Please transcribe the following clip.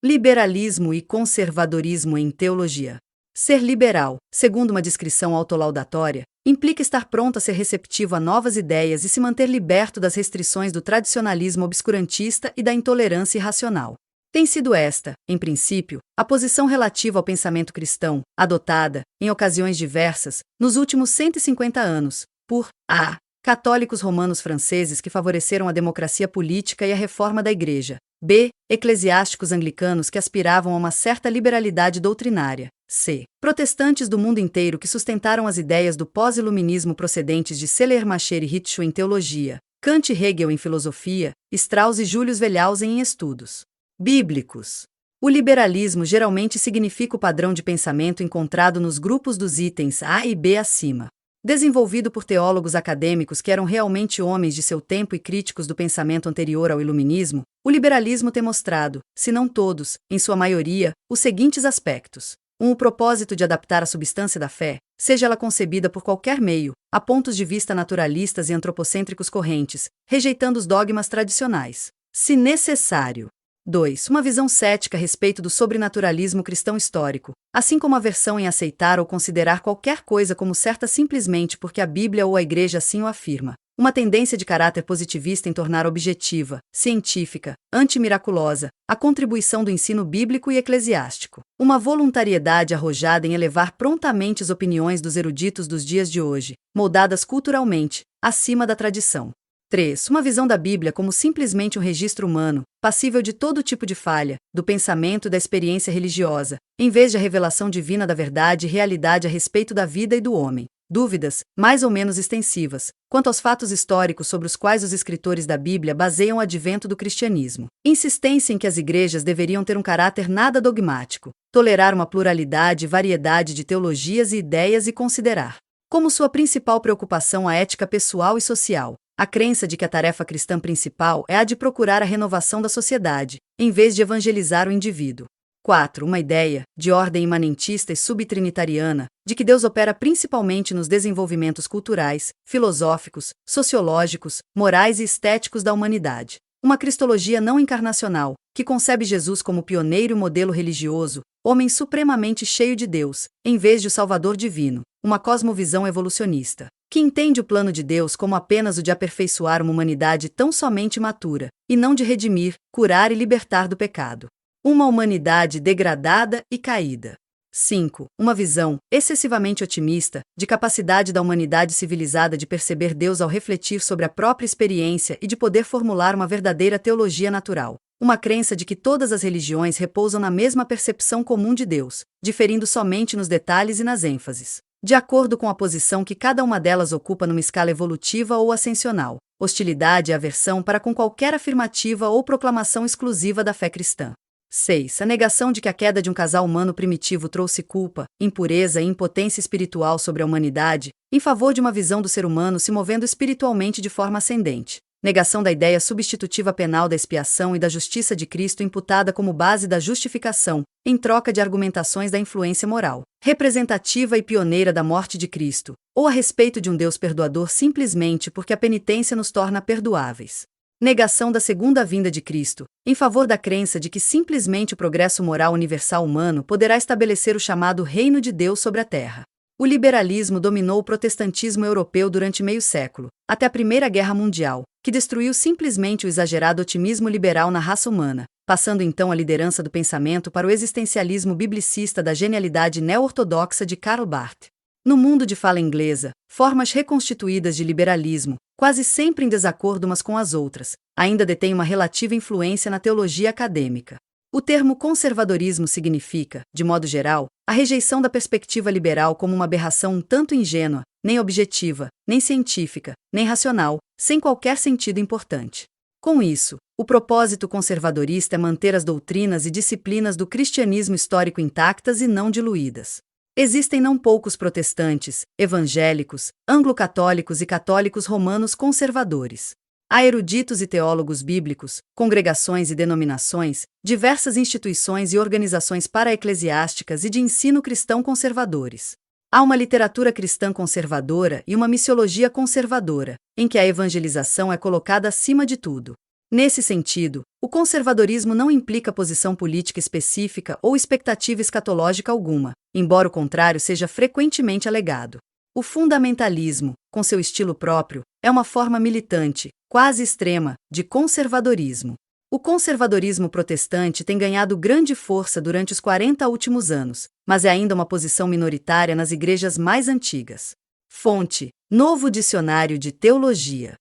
Liberalismo e conservadorismo em teologia. Ser liberal, segundo uma descrição autolaudatória, implica estar pronto a ser receptivo a novas ideias e se manter liberto das restrições do tradicionalismo obscurantista e da intolerância irracional. Tem sido esta, em princípio, a posição relativa ao pensamento cristão, adotada, em ocasiões diversas, nos últimos 150 anos, por a. católicos romanos franceses que favoreceram a democracia política e a reforma da Igreja, b. eclesiásticos anglicanos que aspiravam a uma certa liberalidade doutrinária, c. protestantes do mundo inteiro que sustentaram as ideias do pós-iluminismo procedentes de Schleiermacher e Ritschl em teologia, Kant e Hegel em filosofia, Strauss e Julius Wellhausen em estudos bíblicos. O liberalismo geralmente significa o padrão de pensamento encontrado nos grupos dos itens A e B acima. Desenvolvido por teólogos acadêmicos que eram realmente homens de seu tempo e críticos do pensamento anterior ao iluminismo, o liberalismo tem mostrado, se não todos, em sua maioria, os seguintes aspectos. O propósito de adaptar a substância da fé, seja ela concebida por qualquer meio, a pontos de vista naturalistas e antropocêntricos correntes, rejeitando os dogmas tradicionais, se necessário. 2. Uma visão cética a respeito do sobrenaturalismo cristão histórico, assim como a aversão em aceitar ou considerar qualquer coisa como certa simplesmente porque a Bíblia ou a Igreja assim o afirma. Uma tendência de caráter positivista em tornar objetiva, científica, antimiraculosa, a contribuição do ensino bíblico e eclesiástico. Uma voluntariedade arrojada em elevar prontamente as opiniões dos eruditos dos dias de hoje, moldadas culturalmente, acima da tradição. 3. Uma visão da Bíblia como simplesmente um registro humano, passível de todo tipo de falha, do pensamento e da experiência religiosa, em vez de a revelação divina da verdade e realidade a respeito da vida e do homem. Dúvidas, mais ou menos extensivas, quanto aos fatos históricos sobre os quais os escritores da Bíblia baseiam o advento do cristianismo. Insistência em que as igrejas deveriam ter um caráter nada dogmático, tolerar uma pluralidade e variedade de teologias e ideias e considerar como sua principal preocupação a ética pessoal e social. A crença de que a tarefa cristã principal é a de procurar a renovação da sociedade, em vez de evangelizar o indivíduo. 4. Uma ideia, de ordem imanentista e subtrinitariana, de que Deus opera principalmente nos desenvolvimentos culturais, filosóficos, sociológicos, morais e estéticos da humanidade. Uma cristologia não encarnacional, que concebe Jesus como pioneiro e modelo religioso, homem supremamente cheio de Deus, em vez de o Salvador divino. Uma cosmovisão evolucionista, que entende o plano de Deus como apenas o de aperfeiçoar uma humanidade tão somente matura, e não de redimir, curar e libertar do pecado. Uma humanidade degradada e caída. 5. Uma visão, excessivamente otimista, de capacidade da humanidade civilizada de perceber Deus ao refletir sobre a própria experiência e de poder formular uma verdadeira teologia natural. Uma crença de que todas as religiões repousam na mesma percepção comum de Deus, diferindo somente nos detalhes e nas ênfases, de acordo com a posição que cada uma delas ocupa numa escala evolutiva ou ascensional. Hostilidade e aversão para com qualquer afirmativa ou proclamação exclusiva da fé cristã. 6. A negação de que a queda de um casal humano primitivo trouxe culpa, impureza e impotência espiritual sobre a humanidade, em favor de uma visão do ser humano se movendo espiritualmente de forma ascendente. Negação da ideia substitutiva penal da expiação e da justiça de Cristo imputada como base da justificação, em troca de argumentações da influência moral, representativa e pioneira da morte de Cristo, ou a respeito de um Deus perdoador simplesmente porque a penitência nos torna perdoáveis. Negação da segunda vinda de Cristo, em favor da crença de que simplesmente o progresso moral universal humano poderá estabelecer o chamado reino de Deus sobre a terra. O liberalismo dominou o protestantismo europeu durante meio século, até a Primeira Guerra Mundial, que destruiu simplesmente o exagerado otimismo liberal na raça humana, passando então a liderança do pensamento para o existencialismo biblicista da genialidade neo-ortodoxa de Karl Barth. No mundo de fala inglesa, formas reconstituídas de liberalismo, quase sempre em desacordo umas com as outras, ainda detêm uma relativa influência na teologia acadêmica. O termo conservadorismo significa, de modo geral, a rejeição da perspectiva liberal como uma aberração um tanto ingênua, nem objetiva, nem científica, nem racional, sem qualquer sentido importante. Com isso, o propósito conservadorista é manter as doutrinas e disciplinas do cristianismo histórico intactas e não diluídas. Existem não poucos protestantes, evangélicos, anglo-católicos e católicos romanos conservadores. Há eruditos e teólogos bíblicos, congregações e denominações, diversas instituições e organizações paraeclesiásticas e de ensino cristão conservadores. Há uma literatura cristã conservadora e uma missiologia conservadora, em que a evangelização é colocada acima de tudo. Nesse sentido, O conservadorismo não implica posição política específica ou expectativa escatológica alguma, embora o contrário seja frequentemente alegado. O fundamentalismo, com seu estilo próprio, é uma forma militante, quase extrema, de conservadorismo. O conservadorismo protestante tem ganhado grande força durante os 40 últimos anos, mas é ainda uma posição minoritária nas igrejas mais antigas. Fonte: Novo Dicionário de Teologia.